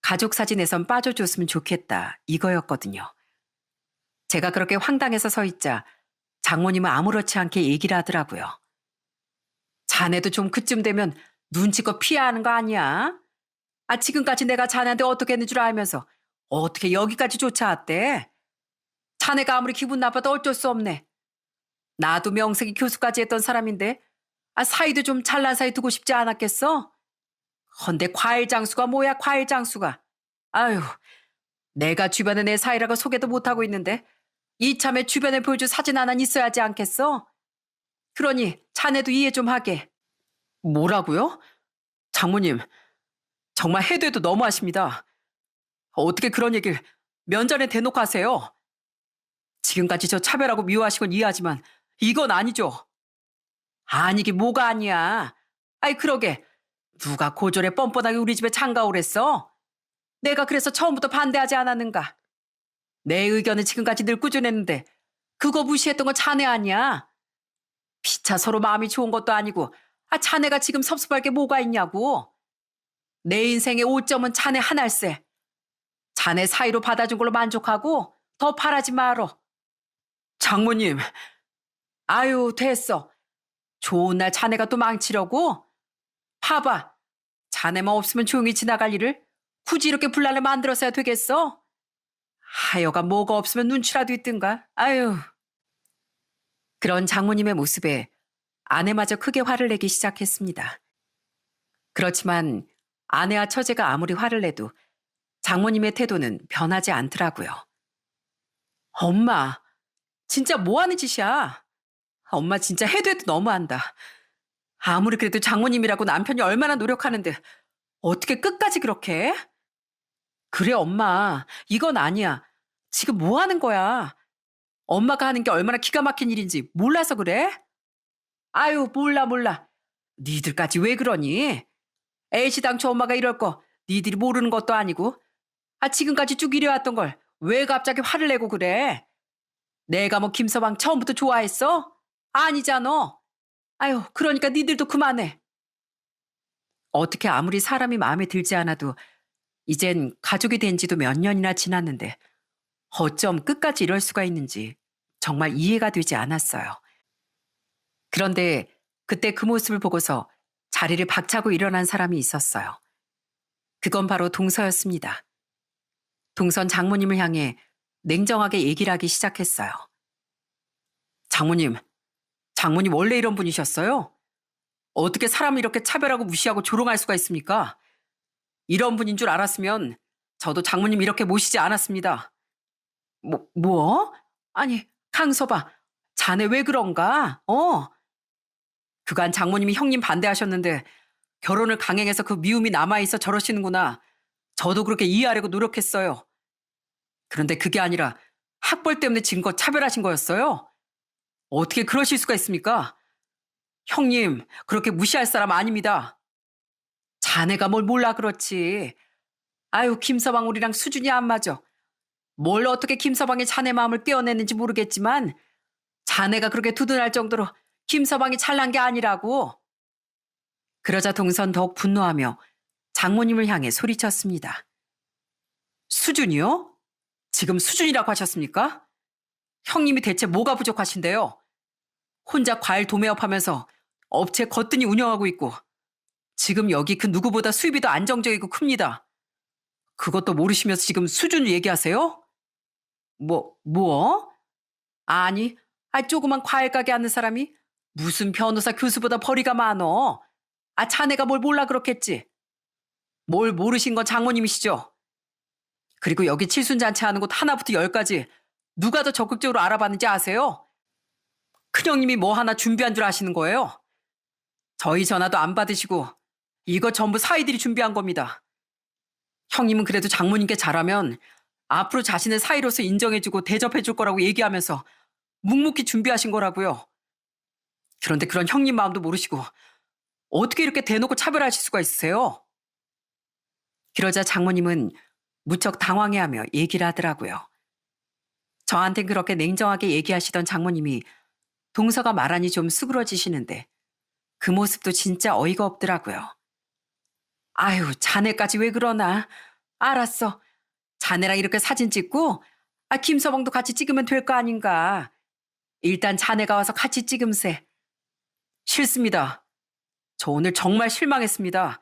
가족 사진에선 빠져줬으면 좋겠다 이거였거든요. 제가 그렇게 황당해서 서 있자 장모님은 아무렇지 않게 얘기를 하더라고요. 자네도 좀 그쯤 되면 눈치껏 피해야 하는 거 아니야? 지금까지 내가 자네한테 어떻게 했는 줄 알면서 어떻게 여기까지 쫓아왔대? 자네가 아무리 기분 나빠도 어쩔 수 없네. 나도 명색이 교수까지 했던 사람인데 사이도 좀 잘난 사이 두고 싶지 않았겠어? 헌데 과일 장수가 뭐야, 과일 장수가. 아유, 내가 주변에 내 사이라고 소개도 못하고 있는데 이참에 주변에 보여줄 사진 하나 있어야지 않겠어? 그러니 자네도 이해 좀 하게. 뭐라고요? 장모님, 정말 해도 해도 너무하십니다. 어떻게 그런 얘기를 면전에 대놓고 하세요? 지금까지 저 차별하고 미워하신 건 이해하지만 이건 아니죠. 아니긴 뭐가 아니야. 아이, 그러게. 누가 고졸에 뻔뻔하게 우리 집에 장가 오랬어? 내가 그래서 처음부터 반대하지 않았는가? 내 의견은 지금까지 늘 꾸준했는데 그거 무시했던 건 자네 아니야? 피차 서로 마음이 좋은 것도 아니고 자네가 지금 섭섭할 게 뭐가 있냐고? 내 인생의 오점은 자네 하나일세. 자네 사이로 받아준 걸로 만족하고 더 바라지 말어. 장모님, 아유, 됐어. 좋은 날 자네가 또 망치려고? 봐봐. 자네만 없으면 조용히 지나갈 일을 굳이 이렇게 분란을 만들어서야 되겠어? 하여간 뭐가 없으면 눈치라도 있든가. 아유. 그런 장모님의 모습에 아내마저 크게 화를 내기 시작했습니다. 그렇지만 아내와 처제가 아무리 화를 내도 장모님의 태도는 변하지 않더라고요. 엄마, 진짜 뭐 하는 짓이야? 엄마 진짜 해도 해도 너무한다. 아무리 그래도 장모님이라고 남편이 얼마나 노력하는데 어떻게 끝까지 그렇게 해? 그래, 엄마. 이건 아니야. 지금 뭐 하는 거야? 엄마가 하는 게 얼마나 기가 막힌 일인지 몰라서 그래? 아유, 몰라, 몰라. 니들까지 왜 그러니? 애시당초 엄마가 이럴 거 니들이 모르는 것도 아니고. 지금까지 쭉 이래왔던 걸 왜 갑자기 화를 내고 그래? 내가 뭐 김서방 처음부터 좋아했어? 아니잖아. 아유, 그러니까 니들도 그만해. 어떻게 아무리 사람이 마음에 들지 않아도 이젠 가족이 된 지도 몇 년이나 지났는데 어쩜 끝까지 이럴 수가 있는지 정말 이해가 되지 않았어요. 그런데 그때 그 모습을 보고서 자리를 박차고 일어난 사람이 있었어요. 그건 바로 동서였습니다. 동선 장모님을 향해 냉정하게 얘기를 하기 시작했어요. 장모님, 장모님 원래 이런 분이셨어요? 어떻게 사람을 이렇게 차별하고 무시하고 조롱할 수가 있습니까? 이런 분인 줄 알았으면 저도 장모님 이렇게 모시지 않았습니다. 뭐? 아니, 강서봐. 자네 왜 그런가? 그간 장모님이 형님 반대하셨는데 결혼을 강행해서 그 미움이 남아있어 저러시는구나. 저도 그렇게 이해하려고 노력했어요. 그런데 그게 아니라 학벌 때문에 지금껏 차별하신 거였어요? 어떻게 그러실 수가 있습니까? 형님, 그렇게 무시할 사람 아닙니다. 자네가 뭘 몰라 그렇지. 아유, 김서방 우리랑 수준이 안 맞아. 뭘 어떻게 김서방이 자네 마음을 꿰어냈는지 모르겠지만 자네가 그렇게 두둔할 정도로 김서방이 잘난 게 아니라고. 그러자 동선 더욱 분노하며 장모님을 향해 소리쳤습니다. 수준이요? 지금 수준이라고 하셨습니까? 형님이 대체 뭐가 부족하신데요? 혼자 과일 도매업하면서 업체 거뜬히 운영하고 있고 지금 여기 그 누구보다 수입이 더 안정적이고 큽니다. 그것도 모르시면서 지금 수준을 얘기하세요? 뭐? 아니, 조그만 과일 가게 하는 사람이 무슨 변호사 교수보다 벌이가 많어. 자네가 뭘 몰라 그렇겠지. 뭘 모르신 건 장모님이시죠. 그리고 여기 칠순잔치 하는 곳 하나부터 열까지 누가 더 적극적으로 알아봤는지 아세요? 큰형님이 뭐 하나 준비한 줄 아시는 거예요? 저희 전화도 안 받으시고 이거 전부 사위들이 준비한 겁니다. 형님은 그래도 장모님께 잘하면 앞으로 자신의 사위로서 인정해주고 대접해줄 거라고 얘기하면서 묵묵히 준비하신 거라고요. 그런데 그런 형님 마음도 모르시고 어떻게 이렇게 대놓고 차별하실 수가 있으세요? 그러자 장모님은 무척 당황해하며 얘기를 하더라고요. 저한텐 그렇게 냉정하게 얘기하시던 장모님이 동서가 말하니 좀 수그러지시는데 그 모습도 진짜 어이가 없더라고요. 아유, 자네까지 왜 그러나. 알았어. 자네랑 이렇게 사진 찍고 김서방도 같이 찍으면 될 거 아닌가. 일단 자네가 와서 같이 찍음세. 싫습니다. 저 오늘 정말 실망했습니다.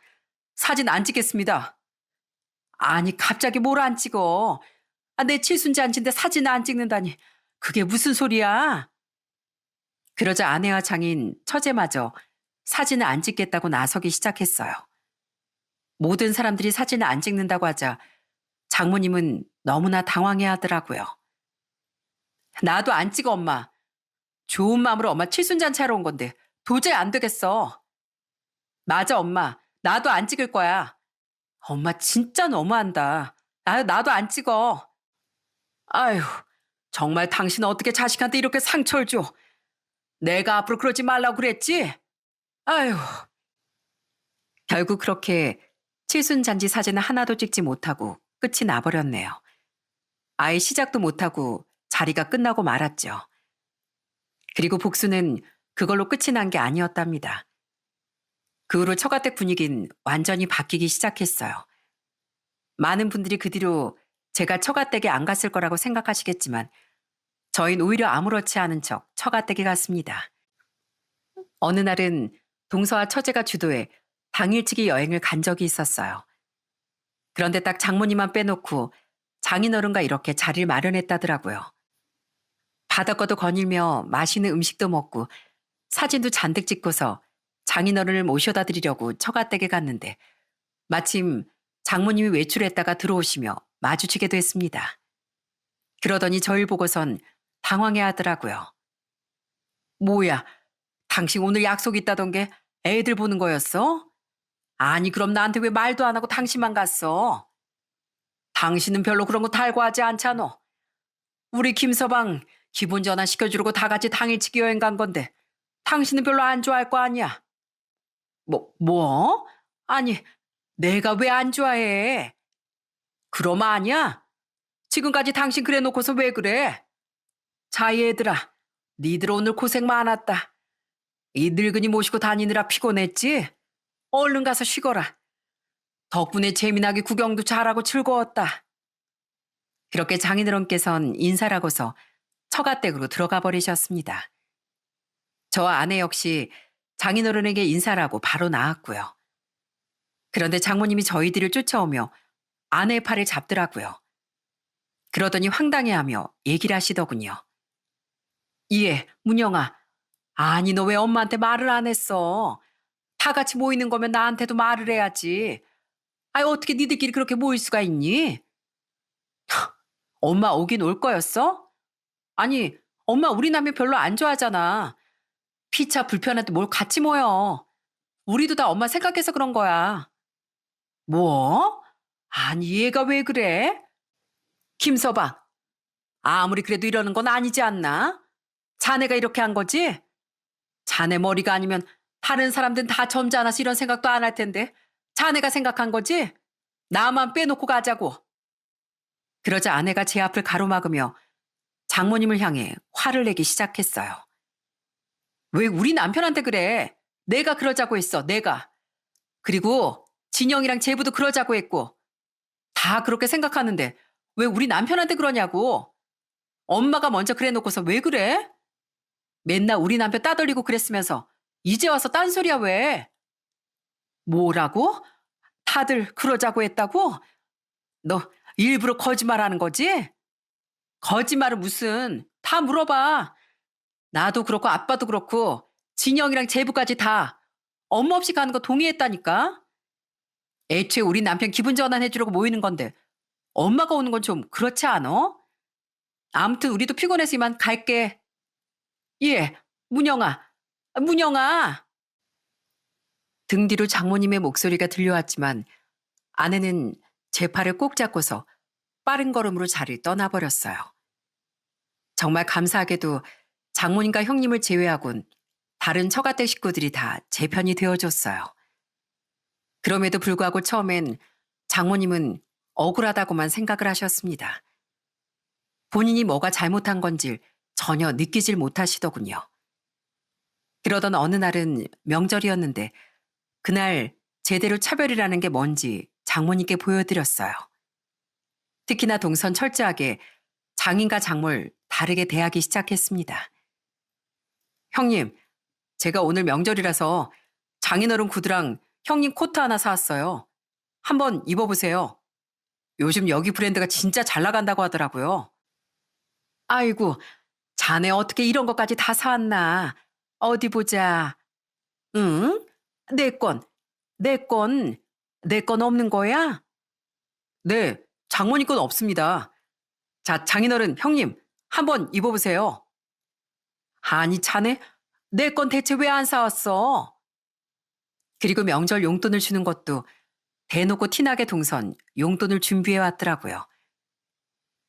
사진 안 찍겠습니다. 아니, 갑자기 뭘 안 찍어. 내 칠순잔치인데 사진 안 찍는다니. 그게 무슨 소리야? 그러자 아내와 장인, 처제마저 사진을 안 찍겠다고 나서기 시작했어요. 모든 사람들이 사진을 안 찍는다고 하자 장모님은 너무나 당황해 하더라고요. 나도 안 찍어, 엄마. 좋은 마음으로 엄마 칠순잔치 하러 온 건데 도저히 안 되겠어. 맞아, 엄마. 나도 안 찍을 거야. 엄마 진짜 너무한다. 나도 안 찍어. 아휴, 정말 당신은 어떻게 자식한테 이렇게 상처를 줘. 내가 앞으로 그러지 말라고 그랬지? 아휴. 결국 그렇게 칠순잔치 사진을 하나도 찍지 못하고 끝이 나버렸네요. 아예 시작도 못하고 자리가 끝나고 말았죠. 그리고 복수는 그걸로 끝이 난 게 아니었답니다. 그 후로 처가댁 분위기는 완전히 바뀌기 시작했어요. 많은 분들이 그 뒤로 제가 처가댁에 안 갔을 거라고 생각하시겠지만 저흰 오히려 아무렇지 않은 척 처가댁에 갔습니다. 어느 날은 동서와 처제가 주도해 당일치기 여행을 간 적이 있었어요. 그런데 딱 장모님만 빼놓고 장인어른과 이렇게 자리를 마련했다더라고요. 바닷가도 거닐며 맛있는 음식도 먹고 사진도 잔뜩 찍고서 장인어른을 모셔다 드리려고 처가댁에 갔는데 마침 장모님이 외출했다가 들어오시며 마주치게도 했습니다. 그러더니 저를 보고선 당황해 하더라고요. 뭐야, 당신 오늘 약속 있다던 게 애들 보는 거였어? 아니, 그럼 나한테 왜 말도 안 하고 당신만 갔어? 당신은 별로 그런 거 달고하지 않잖아. 우리 김서방 기분 전환 시켜주려고 다 같이 당일치기 여행 간 건데 당신은 별로 안 좋아할 거 아니야. 뭐? 아니, 내가 왜 안 좋아해? 그럼 아니야? 지금까지 당신 그래 놓고서 왜 그래? 자, 얘들아, 니들 오늘 고생 많았다. 이 늙은이 모시고 다니느라 피곤했지? 얼른 가서 쉬거라. 덕분에 재미나게 구경도 잘하고 즐거웠다. 그렇게 장인어른께선 인사를 하고서 처가댁으로 들어가 버리셨습니다. 저와 아내 역시 장인어른에게 인사를 하고 바로 나왔고요. 그런데 장모님이 저희들을 쫓아오며 아내의 팔을 잡더라고요. 그러더니 황당해하며 얘기를 하시더군요. 예, 문영아. 아니, 너 왜 엄마한테 말을 안 했어? 다 같이 모이는 거면 나한테도 말을 해야지. 아니, 어떻게 니들끼리 그렇게 모일 수가 있니? 엄마 오긴 올 거였어? 아니, 엄마 우리 남편 별로 안 좋아하잖아. 피차 불편한데 뭘 같이 모여. 우리도 다 엄마 생각해서 그런 거야. 뭐? 아니, 얘가 왜 그래? 김서방, 아무리 그래도 이러는 건 아니지 않나? 자네가 이렇게 한 거지? 자네 머리가 아니면 다른 사람들은 다 점잖아서 이런 생각도 안 할 텐데 자네가 생각한 거지? 나만 빼놓고 가자고. 그러자 아내가 제 앞을 가로막으며 장모님을 향해 화를 내기 시작했어요. 왜 우리 남편한테 그래? 내가 그러자고 했어, 내가. 그리고 진영이랑 제부도 그러자고 했고 다 그렇게 생각하는데 왜 우리 남편한테 그러냐고. 엄마가 먼저 그래 놓고서 왜 그래? 맨날 우리 남편 따돌리고 그랬으면서 이제 와서 딴소리야 왜? 뭐라고? 다들 그러자고 했다고? 너 일부러 거짓말하는 거지? 거짓말은 무슨. 다 물어봐. 나도 그렇고 아빠도 그렇고 진영이랑 제부까지 다 엄마 없이 가는 거 동의했다니까? 애초에 우리 남편 기분 전환해주려고 모이는 건데 엄마가 오는 건 좀 그렇지 않아? 아무튼 우리도 피곤해서 이만 갈게. 예, 문영아, 문영아. 등 뒤로 장모님의 목소리가 들려왔지만 아내는 제 팔을 꼭 잡고서 빠른 걸음으로 자리를 떠나버렸어요. 정말 감사하게도 장모님과 형님을 제외하곤 다른 처가댁 식구들이 다 제 편이 되어줬어요. 그럼에도 불구하고 처음엔 장모님은 억울하다고만 생각을 하셨습니다. 본인이 뭐가 잘못한 건지 전혀 느끼질 못하시더군요. 그러던 어느 날은 명절이었는데 그날 제대로 차별이라는 게 뭔지 장모님께 보여드렸어요. 특히나 동선 철저하게 장인과 장모를 다르게 대하기 시작했습니다. 형님, 제가 오늘 명절이라서 장인어른 구두랑 형님 코트 하나 사왔어요. 한번 입어보세요. 요즘 여기 브랜드가 진짜 잘 나간다고 하더라고요. 아이고, 자네 어떻게 이런 것까지 다 사왔나? 어디 보자. 응? 내 건, 내 건, 내 건 없는 거야? 네, 장모님 건 없습니다. 자, 장인어른, 형님, 한번 입어보세요. 아니, 자네, 내 건 대체 왜 안 사왔어? 그리고 명절 용돈을 주는 것도 대놓고 티나게 동선 용돈을 준비해 왔더라고요.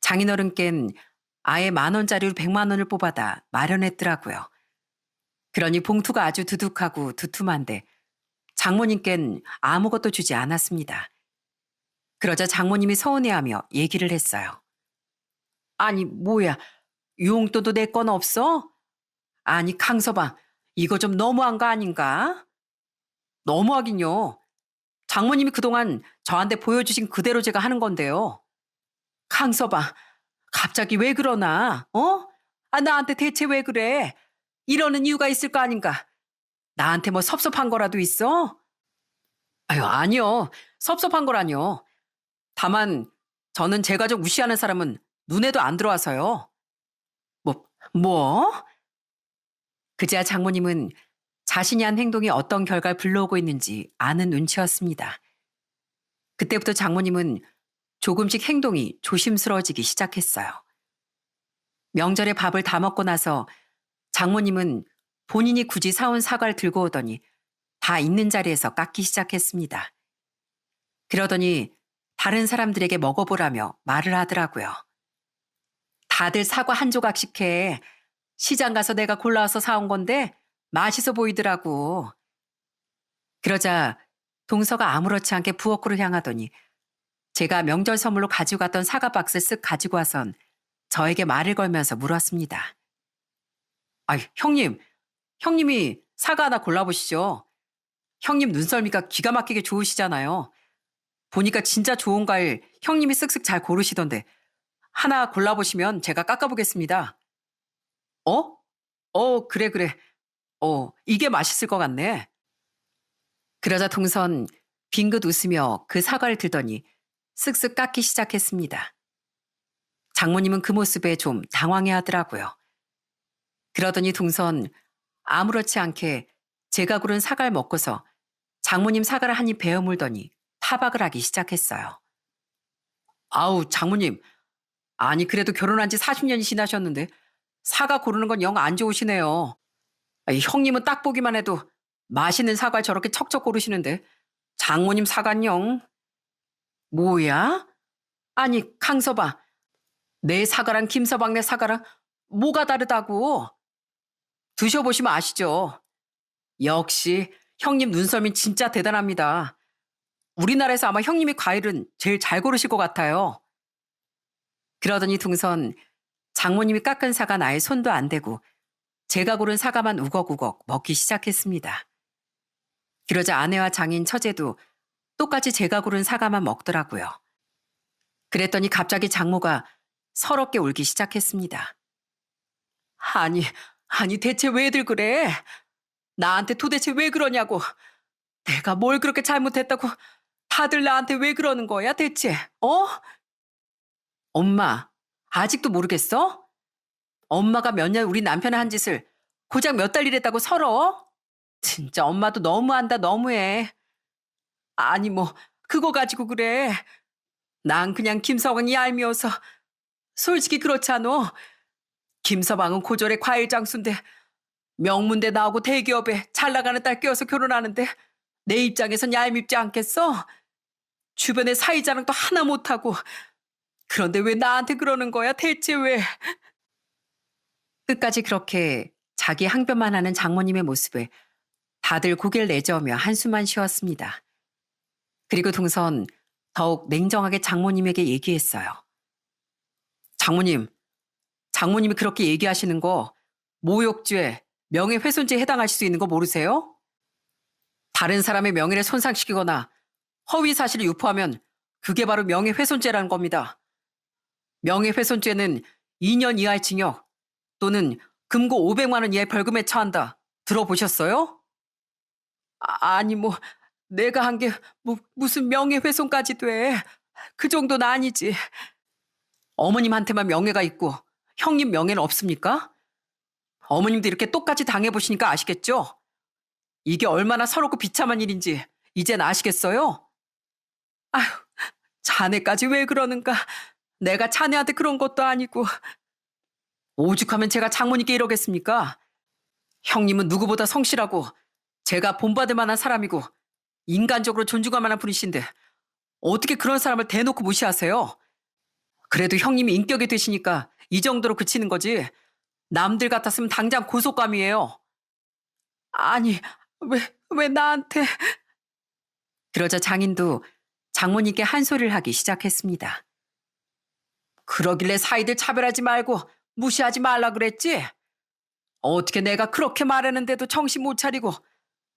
장인어른껜 아예 10,000원짜리로 100만 원을 뽑아다 마련했더라고요. 그러니 봉투가 아주 두둑하고 두툼한데 장모님껜 아무것도 주지 않았습니다. 그러자 장모님이 서운해하며 얘기를 했어요. 아니, 뭐야, 용돈도 내 건 없어? 아니, 강서방, 이거 좀 너무한 거 아닌가? 너무하긴요. 장모님이 그동안 저한테 보여주신 그대로 제가 하는 건데요. 강서방, 갑자기 왜 그러나? 어? 나한테 대체 왜 그래? 이러는 이유가 있을 거 아닌가? 나한테 뭐 섭섭한 거라도 있어? 아유, 아니요. 섭섭한 거라뇨. 다만 저는 제 가족 무시하는 사람은 눈에도 안 들어와서요. 뭐? 그제야 장모님은 자신이 한 행동이 어떤 결과를 불러오고 있는지 아는 눈치였습니다. 그때부터 장모님은 조금씩 행동이 조심스러워지기 시작했어요. 명절에 밥을 다 먹고 나서 장모님은 본인이 굳이 사온 사과를 들고 오더니 다 있는 자리에서 깎기 시작했습니다. 그러더니 다른 사람들에게 먹어보라며 말을 하더라고요. 다들 사과 한 조각씩 해. 시장 가서 내가 골라와서 사온 건데 맛있어 보이더라고. 그러자 동서가 아무렇지 않게 부엌으로 향하더니 제가 명절 선물로 가지고 갔던 사과 박스 쓱 가지고 와선 저에게 말을 걸면서 물었습니다. 아, 형님이 사과 하나 골라보시죠. 형님 눈썰미가 기가 막히게 좋으시잖아요. 보니까 진짜 좋은 과일 형님이 쓱쓱 잘 고르시던데 하나 골라보시면 제가 깎아보겠습니다. 어? 그래. 이게 맛있을 것 같네. 그러자 동선 빙긋 웃으며 그 사과를 들더니 쓱쓱 깎기 시작했습니다. 장모님은 그 모습에 좀 당황해 하더라고요. 그러더니 동선 아무렇지 않게 제가 고른 사과를 먹고서 장모님 사과를 한 입 베어 물더니 타박을 하기 시작했어요. 아우, 장모님. 아니, 그래도 결혼한 지 40년이 지나셨는데 사과 고르는 건 영 안 좋으시네요. 아이, 형님은 딱 보기만 해도 맛있는 사과를 저렇게 척척 고르시는데 장모님 사과는 뭐야? 아니, 강서방. 내 사과랑 김서방네 사과랑 뭐가 다르다고? 드셔보시면 아시죠? 역시 형님 눈썰미 진짜 대단합니다. 우리나라에서 아마 형님이 과일은 제일 잘 고르실 것 같아요. 그러더니 동선 장모님이 깎은 사과 나의 손도 안 대고 제가 고른 사과만 우걱우걱 먹기 시작했습니다. 그러자 아내와 장인 처제도 똑같이 제가 고른 사과만 먹더라고요. 그랬더니 갑자기 장모가 서럽게 울기 시작했습니다. 아니 대체 왜들 그래? 나한테 도대체 왜 그러냐고. 내가 뭘 그렇게 잘못했다고 다들 나한테 왜 그러는 거야 대체? 엄마, 아직도 모르겠어? 엄마가 몇 년 우리 남편의 한 짓을 고작 몇 달 일했다고 서러워? 진짜 엄마도 너무한다 너무해. 아니 뭐 그거 가지고 그래. 난 그냥 김서방이 얄미워서. 솔직히 그렇지 않어? 김서방은 고졸의 과일 장수인데 명문대 나오고 대기업에 잘 나가는 딸 껴서 결혼하는데 내 입장에선 얄밉지 않겠어? 주변에 사이자랑도 하나 못하고. 그런데 왜 나한테 그러는 거야 대체 왜? 끝까지 그렇게 자기 항변만 하는 장모님의 모습에 다들 고개를 내저으며 한숨만 쉬었습니다. 그리고 동선 더욱 냉정하게 장모님에게 얘기했어요. 장모님이 그렇게 얘기하시는 거 모욕죄, 명예훼손죄에 해당하실 수 있는 거 모르세요? 다른 사람의 명예를 손상시키거나 허위 사실을 유포하면 그게 바로 명예훼손죄라는 겁니다. 명예훼손죄는 2년 이하의 징역 또는 금고 500만 원 이하의 벌금에 처한다. 들어보셨어요? 아니 뭐 내가 한 게 무슨 명예훼손까지 돼. 그 정도는 아니지. 어머님한테만 명예가 있고 형님 명예는 없습니까? 어머님도 이렇게 똑같이 당해보시니까 아시겠죠? 이게 얼마나 서럽고 비참한 일인지 이젠 아시겠어요? 아휴, 자네까지 왜 그러는가. 내가 자네한테 그런 것도 아니고. 오죽하면 제가 장모님께 이러겠습니까? 형님은 누구보다 성실하고 제가 본받을 만한 사람이고 인간적으로 존중할 만한 분이신데 어떻게 그런 사람을 대놓고 무시하세요? 그래도 형님이 인격이 되시니까 이 정도로 그치는 거지. 남들 같았으면 당장 고속감이에요. 아니, 왜 나한테. 그러자 장인도 장모님께 한 소리를 하기 시작했습니다. 그러길래 사이들 차별하지 말고 무시하지 말라 그랬지? 어떻게 내가 그렇게 말했는데도 정신 못 차리고.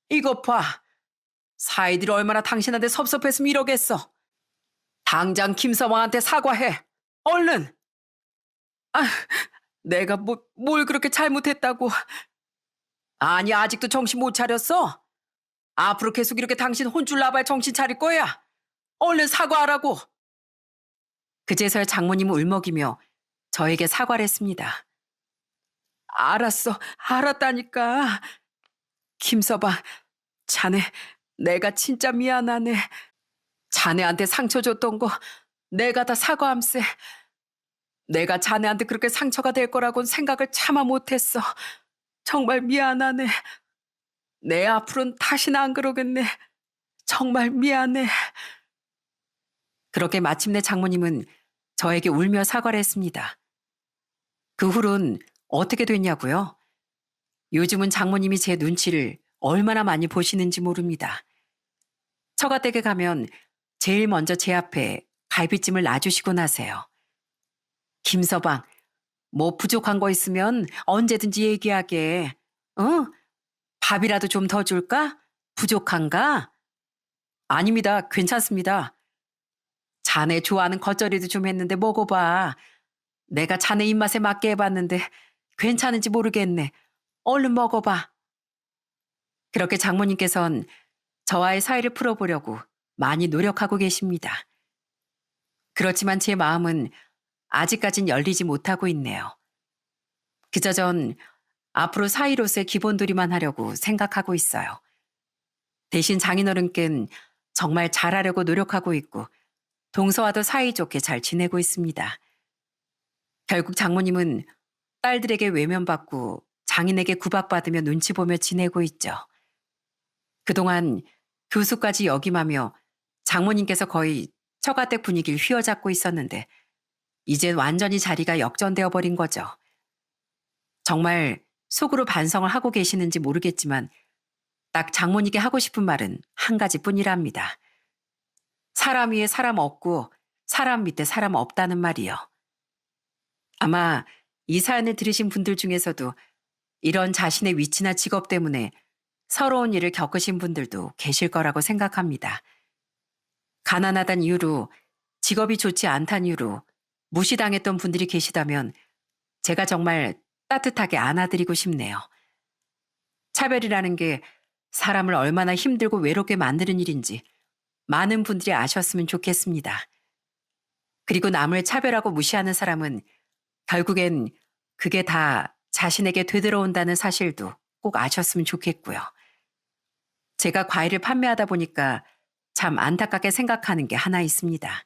이것 봐. 사이들이 얼마나 당신한테 섭섭했으면 이러겠어. 당장 김서방한테 사과해. 얼른. 아, 내가 뭘 그렇게 잘못했다고. 아니, 아직도 정신 못 차렸어? 앞으로 계속 이렇게 당신 혼쭐 나봐야 정신 차릴 거야. 얼른 사과하라고. 그제서야 장모님은 울먹이며 저에게 사과를 했습니다. 알았어. 알았다니까. 김서방, 자네, 내가 진짜 미안하네. 자네한테 상처 줬던 거 내가 다 사과함세. 내가 자네한테 그렇게 상처가 될 거라고는 생각을 차마 못했어. 정말 미안하네. 내 앞으로는 다시는 안 그러겠네. 정말 미안해. 그렇게 마침내 장모님은 저에게 울며 사과를 했습니다. 그 후론 어떻게 됐냐고요? 요즘은 장모님이 제 눈치를 얼마나 많이 보시는지 모릅니다. 처가댁에 가면 제일 먼저 제 앞에 갈비찜을 놔주시고 나세요. 김서방, 뭐 부족한 거 있으면 언제든지 얘기하게. 어? 밥이라도 좀 더 줄까? 부족한가? 아닙니다. 괜찮습니다. 자네 좋아하는 겉절이도 좀 했는데 먹어봐. 내가 자네 입맛에 맞게 해봤는데 괜찮은지 모르겠네. 얼른 먹어봐. 그렇게 장모님께선 저와의 사이를 풀어보려고 많이 노력하고 계십니다. 그렇지만 제 마음은 아직까진 열리지 못하고 있네요. 그저 전 앞으로 사이로서의 기본돌이만 하려고 생각하고 있어요. 대신 장인어른께는 정말 잘하려고 노력하고 있고 동서와도 사이좋게 잘 지내고 있습니다. 결국 장모님은 딸들에게 외면받고 장인에게 구박받으며 눈치 보며 지내고 있죠. 그동안 교수까지 역임하며 장모님께서 거의 처가댁 분위기를 휘어잡고 있었는데 이젠 완전히 자리가 역전되어 버린 거죠. 정말 속으로 반성을 하고 계시는지 모르겠지만 딱 장모님께 하고 싶은 말은 한 가지뿐이랍니다. 사람 위에 사람 없고 사람 밑에 사람 없다는 말이요. 아마 이 사연을 들으신 분들 중에서도 이런 자신의 위치나 직업 때문에 서러운 일을 겪으신 분들도 계실 거라고 생각합니다. 가난하단 이유로 직업이 좋지 않단 이유로 무시당했던 분들이 계시다면 제가 정말 따뜻하게 안아드리고 싶네요. 차별이라는 게 사람을 얼마나 힘들고 외롭게 만드는 일인지 많은 분들이 아셨으면 좋겠습니다. 그리고 남을 차별하고 무시하는 사람은 결국엔 그게 다 자신에게 되돌아온다는 사실도 꼭 아셨으면 좋겠고요. 제가 과일을 판매하다 보니까 참 안타깝게 생각하는 게 하나 있습니다.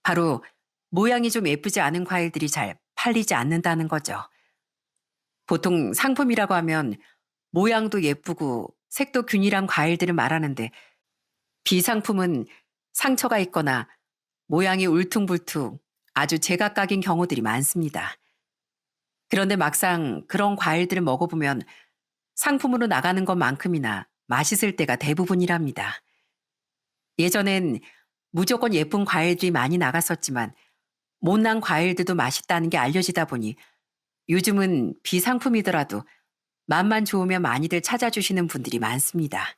바로 모양이 좀 예쁘지 않은 과일들이 잘 팔리지 않는다는 거죠. 보통 상품이라고 하면 모양도 예쁘고 색도 균일한 과일들을 말하는데 비상품은 상처가 있거나 모양이 울퉁불퉁 아주 제각각인 경우들이 많습니다. 그런데 막상 그런 과일들을 먹어보면 상품으로 나가는 것만큼이나 맛있을 때가 대부분이랍니다. 예전엔 무조건 예쁜 과일들이 많이 나갔었지만 못난 과일들도 맛있다는 게 알려지다 보니 요즘은 비상품이더라도 맛만 좋으면 많이들 찾아주시는 분들이 많습니다.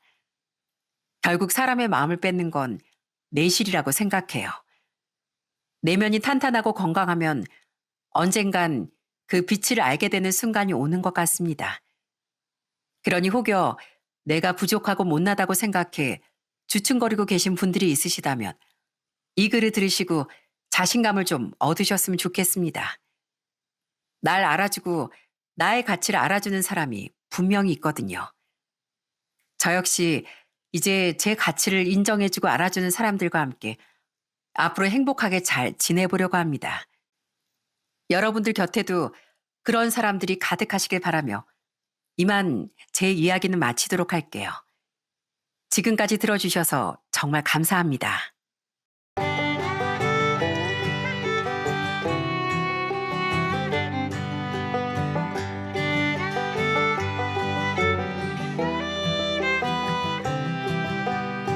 결국 사람의 마음을 뺏는 건 내실이라고 생각해요. 내면이 탄탄하고 건강하면 언젠간 그 빛을 알게 되는 순간이 오는 것 같습니다. 그러니 혹여 내가 부족하고 못나다고 생각해 주춤거리고 계신 분들이 있으시다면 이 글을 들으시고 자신감을 좀 얻으셨으면 좋겠습니다. 날 알아주고 나의 가치를 알아주는 사람이 분명히 있거든요. 저 역시 이제 제 가치를 인정해주고 알아주는 사람들과 함께 앞으로 행복하게 잘 지내보려고 합니다. 여러분들 곁에도 그런 사람들이 가득하시길 바라며 이만 제 이야기는 마치도록 할게요. 지금까지 들어주셔서 정말 감사합니다.